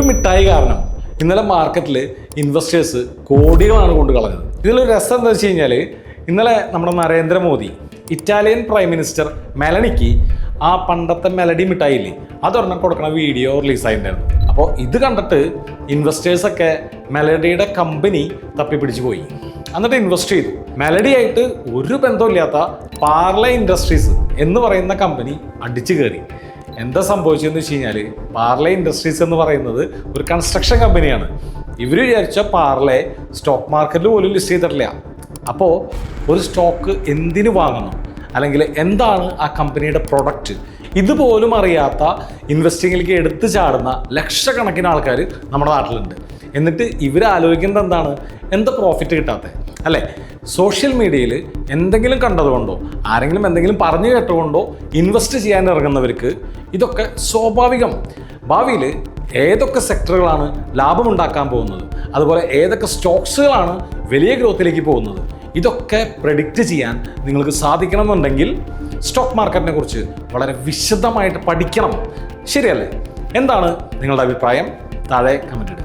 ഒരു മിഠായി കാരണം ഇന്നലെ മാർക്കറ്റിൽ ഇൻവെസ്റ്റേഴ്സ് കോടികളാണ് കൊണ്ട് കളഞ്ഞത്. ഇതിലൊരു രസം എന്താ വെച്ച് കഴിഞ്ഞാൽ, ഇന്നലെ നമ്മുടെ നരേന്ദ്രമോദി ഇറ്റാലിയൻ പ്രൈം മിനിസ്റ്റർ മെലണിക്ക് ആ പണ്ടത്തെ മെലഡി മിഠായില്ലേ അതൊരെണ്ണം കൊടുക്കണ വീഡിയോ റിലീസായിട്ടുണ്ടായിരുന്നു. അപ്പോൾ ഇത് കണ്ടിട്ട് ഇൻവെസ്റ്റേഴ്സൊക്കെ മെലഡിയുടെ കമ്പനി തപ്പിപ്പിടിച്ച് പോയി, എന്നിട്ട് ഇൻവെസ്റ്റ് ചെയ്തു. മെലഡി ആയിട്ട് ഒരു ബന്ധമില്ലാത്ത പാർലെ ഇൻഡസ്ട്രീസ് എന്ന് പറയുന്ന കമ്പനി അടിച്ചു കയറി. എന്താ സംഭവിച്ചതെന്ന് വെച്ച് കഴിഞ്ഞാൽ, പാർലെ ഇൻഡസ്ട്രീസ് എന്ന് പറയുന്നത് ഒരു കൺസ്ട്രക്ഷൻ കമ്പനിയാണ്. ഇവർ വിചാരിച്ച പാർലെ സ്റ്റോക്ക് മാർക്കറ്റിൽ പോലും ലിസ്റ്റ് ചെയ്തിട്ടില്ല. അപ്പോൾ ഒരു സ്റ്റോക്ക് എന്തിനു വാങ്ങണം, അല്ലെങ്കിൽ എന്താണ് ആ കമ്പനിയുടെ പ്രൊഡക്റ്റ്, ഇതുപോലും അറിയാത്ത ഇൻവെസ്റ്റിങ്ങിലേക്ക് എടുത്തു ചാടുന്ന ലക്ഷക്കണക്കിന് ആൾക്കാർ നമ്മുടെ നാട്ടിലുണ്ട്. എന്നിട്ട് ഇവർ ആലോചിക്കുന്നത് എന്താണ്, എന്താ പ്രോഫിറ്റ് കിട്ടാത്തത് അല്ലേ? സോഷ്യൽ മീഡിയയിൽ എന്തെങ്കിലും കണ്ടതുകൊണ്ടോ ആരെങ്കിലും എന്തെങ്കിലും പറഞ്ഞു കേട്ടുകൊണ്ടോ ഇൻവെസ്റ്റ് ചെയ്യാൻ ഇറങ്ങുന്നവർക്ക് ഇതൊക്കെ സ്വാഭാവികം. ഭാവിയിൽ ഏതൊക്കെ സെക്ടറുകളാണ് ലാഭമുണ്ടാക്കാൻ പോകുന്നത്, അതുപോലെ ഏതൊക്കെ സ്റ്റോക്സുകളാണ് വലിയ ഗ്രോത്തിലേക്ക് പോകുന്നത്, ഇതൊക്കെ പ്രെഡിക്റ്റ് ചെയ്യാൻ നിങ്ങൾക്ക് സാധിക്കണമെന്നുണ്ടെങ്കിൽ സ്റ്റോക്ക് മാർക്കറ്റിനെ കുറിച്ച് വളരെ വിശദമായിട്ട് പഠിക്കണം. ശരിയല്ലേ? എന്താണ് നിങ്ങളുടെ അഭിപ്രായം? താഴെ കമൻറ്റ് ഇടുക.